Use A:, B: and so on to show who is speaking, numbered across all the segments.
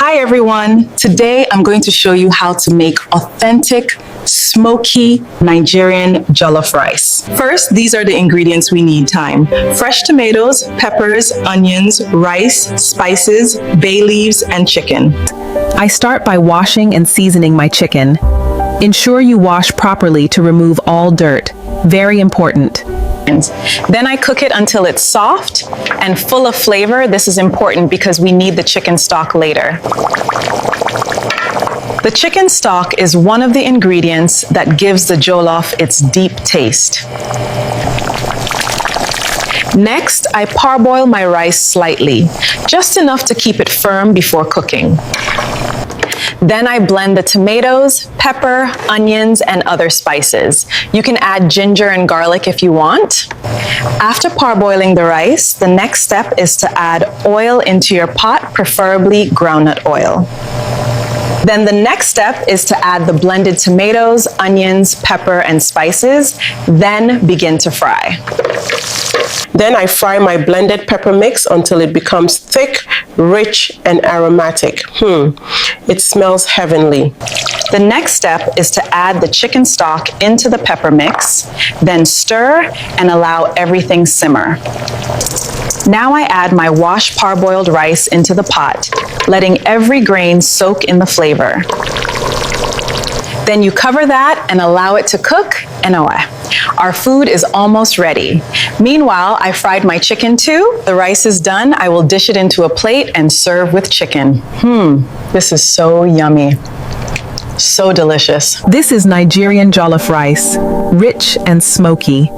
A: Hi everyone, today I'm going to show you how to make authentic, smoky Nigerian jollof rice. First, these are the ingredients we need. Fresh tomatoes, peppers, onions, rice, spices, bay leaves, and chicken.
B: I start by washing and seasoning my chicken. Ensure you wash properly to remove all dirt. Very important.
A: Then I cook it until it's soft and full of flavor. This is important because we need the chicken stock later. The chicken stock is one of the ingredients that gives the jollof its deep taste. Next, I parboil my rice slightly, just enough to keep it firm before cooking. Then I blend the tomatoes, pepper, onions, and other spices. You can add ginger and garlic if you want. After parboiling the rice, the next step is to add oil into your pot, preferably groundnut oil. Then the next step is to add the blended tomatoes, onions, pepper, and spices, then begin to fry.
C: Then I fry my blended pepper mix until it becomes thick, rich, and aromatic. It smells heavenly.
A: The next step is to add the chicken stock into the pepper mix, then stir and allow everything simmer. Now I add my washed parboiled rice into the pot, letting every grain soak in the flavor. Then you cover that and allow it to cook, and our food is almost ready. Meanwhile, I fried my chicken too. The rice is done. I will dish it into a plate and serve with chicken. This is so yummy. So delicious.
B: This is Nigerian jollof rice, rich and smoky.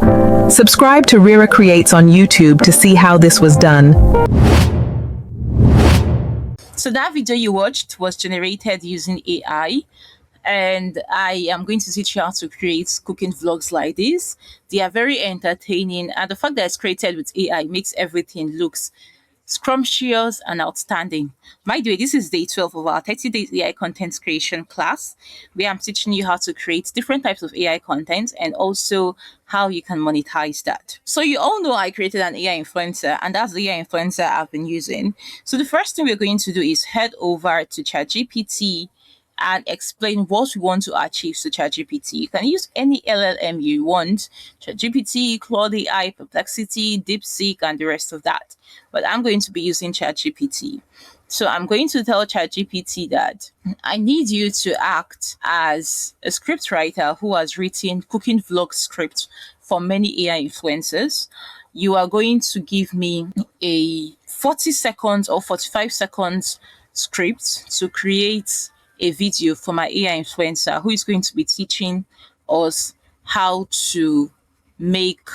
B: Subscribe to RIRAH Creates on YouTube to see how this was done.
D: So that video you watched was generated using AI. And I am going to teach you how to create cooking vlogs like this. They are very entertaining, and the fact that it's created with AI makes everything looks scrumptious and outstanding. By the way, this is day 12 of our 30 days AI content creation class, where I'm teaching you how to create different types of AI content and also how you can monetize that. So you all know I created an AI influencer, and that's the AI influencer I've been using. So the first thing we're going to do is head over to ChatGPT and explain what we want to achieve to ChatGPT. You can use any LLM you want, ChatGPT, Claude AI, Perplexity, DeepSeek, and the rest of that. But I'm going to be using ChatGPT. So I'm going to tell ChatGPT that I need you to act as a script writer who has written cooking vlog scripts for many AI influencers. You are going to give me a 40 seconds or 45 seconds script to create a video for my AI influencer who is going to be teaching us how to make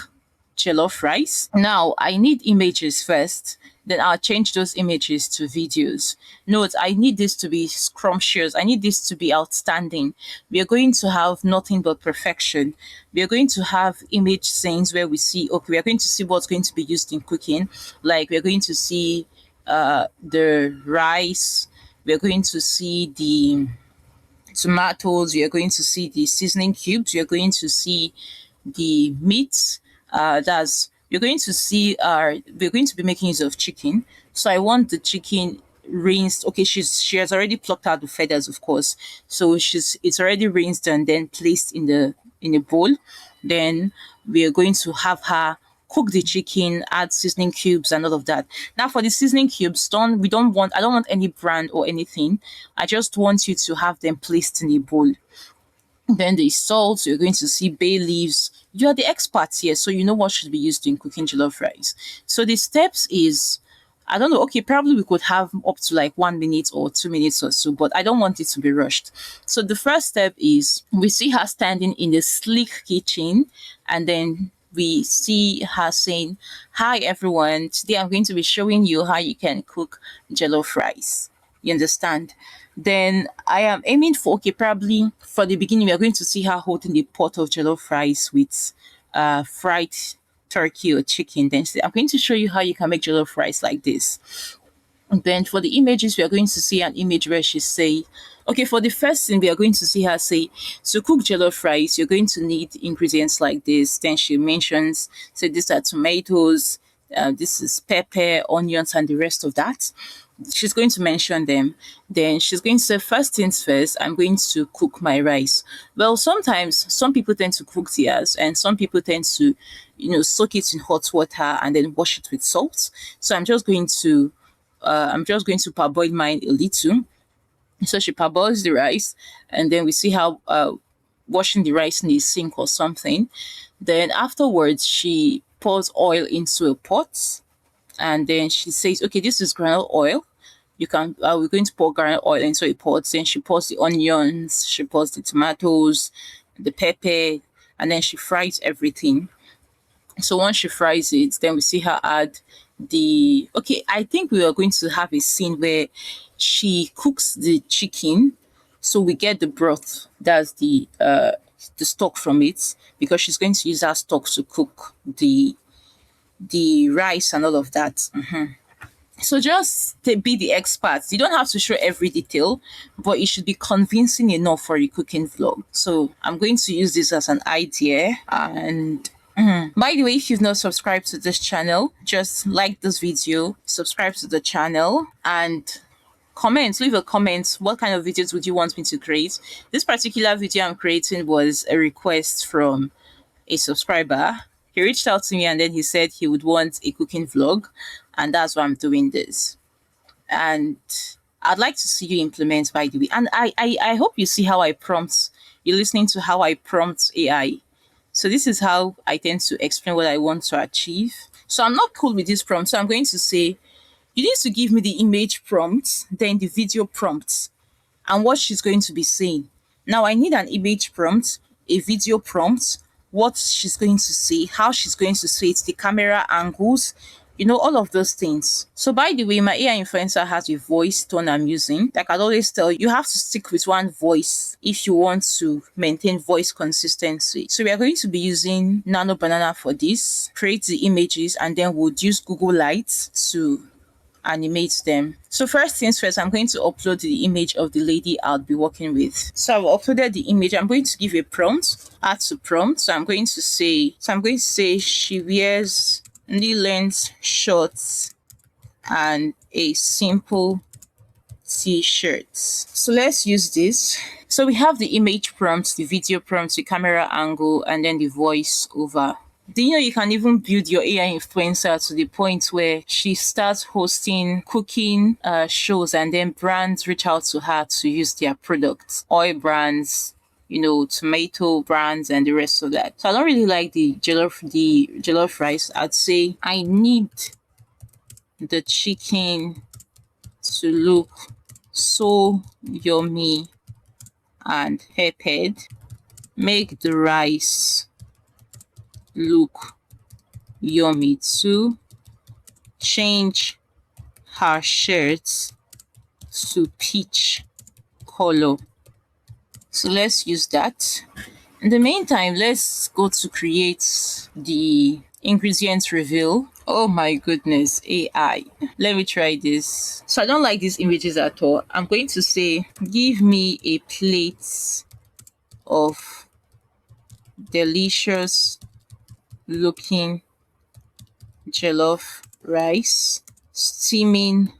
D: jollof rice. Now, I need images first, then I'll change those images to videos. Note, I need this to be scrumptious. I need this to be outstanding. We are going to have nothing but perfection. We are going to have image scenes where we see, okay, we are going to see what's going to be used in cooking. Like we're going to see the rice, we're going to see the tomatoes, we are going to see the seasoning cubes, we are going to see the meat. We're going to see we're going to be making use of chicken. So I want the chicken rinsed. Okay, she has already plucked out the feathers, of course. So it's already rinsed and then placed in a bowl. Then we are going to have her cook the chicken, add seasoning cubes and all of that. Now for the seasoning cubes, I don't want any brand or anything. I just want you to have them placed in a bowl. Then the salt, you're going to see bay leaves. You are the experts here, so you know what should be used in cooking jollof rice. So the steps is, I don't know, okay, probably we could have up to like 1 minute or 2 minutes or so, but I don't want it to be rushed. So the first step is we see her standing in the sleek kitchen, and then we see her saying, "Hi everyone, today I'm going to be showing you how you can cook jollof rice." You understand? Then I am aiming for, okay, probably for the beginning, we are going to see her holding a pot of jollof rice with fried turkey or chicken. Then I'm going to show you how you can make jollof rice like this. And then for the images, we are going to see an image where she say, okay, for the first thing, we are going to see her say, to cook jollof rice, you're going to need ingredients like this. Then she mentions, so these are tomatoes, this is pepper, onions, and the rest of that. she's going to mention them. Then she's going to say, first things first, I'm going to cook my rice. Well, sometimes some people tend to cook theirs, and some people tend to, soak it in hot water and then wash it with salt. So I'm just going to parboil mine a little. So she parboils the rice, and then we see how washing the rice in the sink or something. Then afterwards, she pours oil into a pot, and then she says, "Okay, this is granule oil. We're going to pour granule oil into a pot." Then she pours the onions, she pours the tomatoes, the pepper, and then she fries everything. So once she fries it, then we see her add I think we are going to have a scene where she cooks the chicken. So we get the broth, that's the stock from it, because she's going to use that stock to cook the rice and all of that. So just to be the experts. You don't have to show every detail, but it should be convincing enough for a cooking vlog. So I'm going to use this as an idea. And by the way, if you've not subscribed to this channel, just like this video, subscribe to the channel, and leave a comment. What kind of videos would you want me to create? This particular video I'm creating was a request from a subscriber. He reached out to me and then he said he would want a cooking vlog, and that's why I'm doing this. And I'd like to see you implement, by the way. And I hope you see how I prompt. You're listening to how I prompt AI. So this is how I tend to explain what I want to achieve. So I'm not cool with this prompt. So I'm going to say, you need to give me the image prompt, then the video prompt, and what she's going to be saying. Now I need an image prompt, a video prompt, what she's going to say, how she's going to say it, the camera angles, all of those things. So by the way, my AI influencer has a voice tone I'm using. Like I always tell you, you have to stick with one voice if you want to maintain voice consistency. So we are going to be using Nano Banana for this, create the images, and then we'll use Google Lights to animate them. So first things first, I'm going to upload the image of the lady I'll be working with. So I've uploaded the image. I'm going to give a prompt, add to prompt. So I'm going to say she wears knee-length shorts and a simple t-shirt. So let's use this. So we have the image prompt, the video prompt, the camera angle, and then the voice over. Do you know you can even build your AI influencer to the point where she starts hosting cooking shows, and then brands reach out to her to use their products, oil brands, tomato brands, and the rest of that. So I don't really like the jollof rice. I'd say I need the chicken to look so yummy and peppered. Make the rice look yummy too. Change her shirt to peach color. So let's use that. In the meantime, let's go to create the ingredients reveal. Oh my goodness, AI. Let me try this. So I don't like these images at all. I'm going to say, give me a plate of delicious looking jollof rice, steaming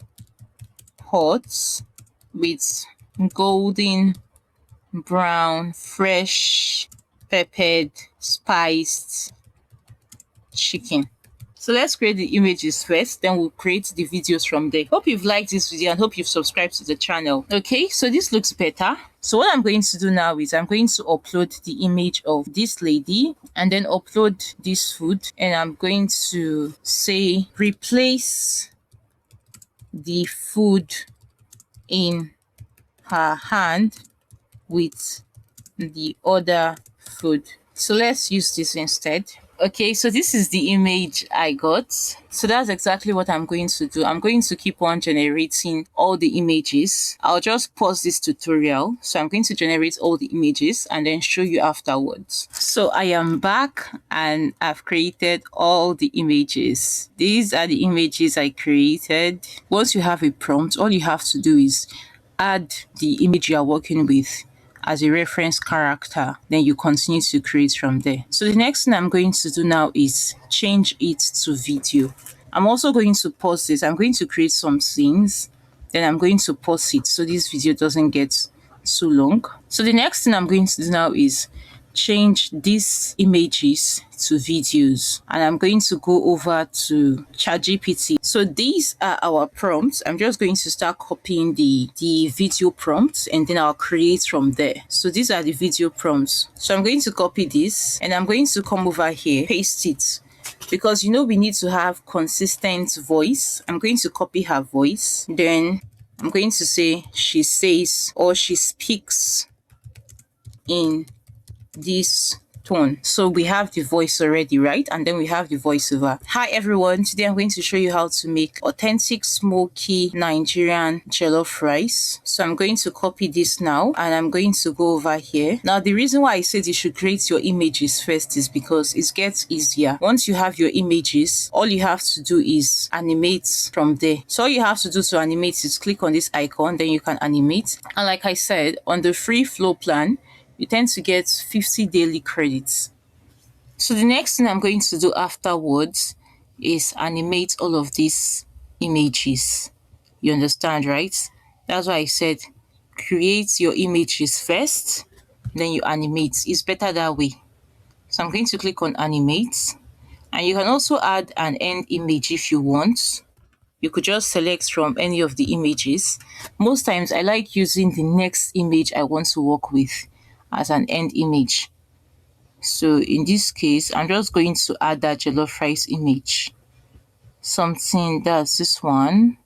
D: hot with golden brown, fresh, peppered, spiced chicken. So let's create the images first, then we'll create the videos from there. Hope you've liked this video and hope you've subscribed to the channel. Okay, so this looks better. So what I'm going to do now is I'm going to upload the image of this lady and then upload this food, and I'm going to say replace the food in her hand with the other food. So let's use this instead. Okay, so this is the image I got. So that's exactly what I'm going to do. I'm going to keep on generating all the images. I'll just pause this tutorial. So I'm going to generate all the images and then show you afterwards. So I am back and I've created all the images. These are the images I created. Once you have a prompt, all you have to do is add the image you are working with as a reference character, then you continue to create from there. So the next thing I'm going to do now is change it to video. I'm also going to pause this. I'm going to create some scenes Then I'm going to pause it so this video doesn't get too long. So the next thing I'm going to do now is change these images to videos, and I'm going to go over to ChatGPT. So these are our prompts. I'm just going to start copying the video prompts, and then I'll create from there. So these are the video prompts. So I'm going to copy this, and I'm going to come over here, paste it, because we need to have consistent voice. I'm going to copy her voice, then I'm going to say she says or she speaks in this tone. So we have the voice already, right? And then we have the voiceover. Hi everyone, today I'm going to show you how to make authentic smoky Nigerian jollof rice. So I'm going to copy this now, and I'm going to go over here. Now the reason why I said you should create your images first is because it gets easier. Once you have your images, all you have to do is animate from there. So all you have to do to animate is click on this icon, then you can animate. And like I said, on the free flow plan, you tend to get 50 daily credits. So the next thing I'm going to do afterwards is animate all of these images. You understand, right? That's why I said create your images first, then you animate. It's better that way. So I'm going to click on animate, and you can also add an end image if you want. You could just select from any of the images. Most times I like using the next image I want to work with as an end image. So in this case, I'm just going to add that jollof rice image. Something that's this one.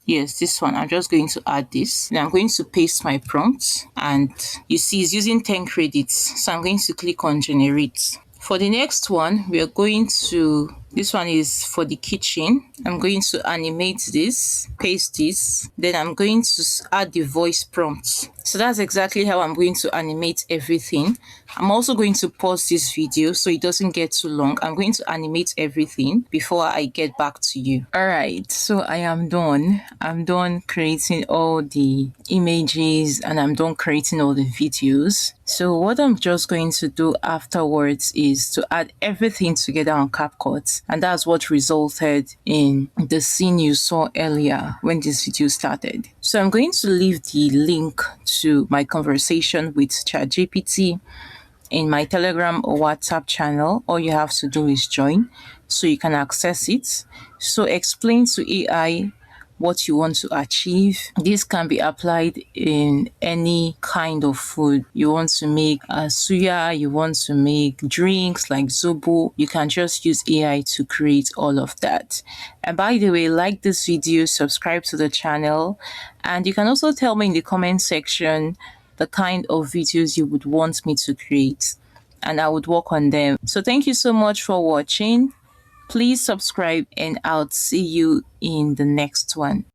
D: Yes, this one. I'm just going to add this. Then I'm going to paste my prompt, and you see it's using 10 credits. So I'm going to click on generate. For the next one, we are going to, this one is for the kitchen. I'm going to animate this, paste this, then I'm going to add the voice prompts. So that's exactly how I'm going to animate everything. I'm also going to pause this video so it doesn't get too long. I'm going to animate everything before I get back to you. All right, so I am done. I'm done creating all the images, and I'm done creating all the videos. So what I'm just going to do afterwards is to add everything together on CapCut, and that's what resulted in the scene you saw earlier when this video started. So I'm going to leave the link to my conversation with ChatGPT in my Telegram or WhatsApp channel. All you have to do is join so you can access it. So explain to AI what you want to achieve. This can be applied in any kind of food. You want to make suya, you want to make drinks like zobo, you can just use AI to create all of that. And by the way, like this video, subscribe to the channel, and you can also tell me in the comment section the kind of videos you would want me to create, and I would work on them. So thank you so much for watching. Please subscribe, and I'll see you in the next one.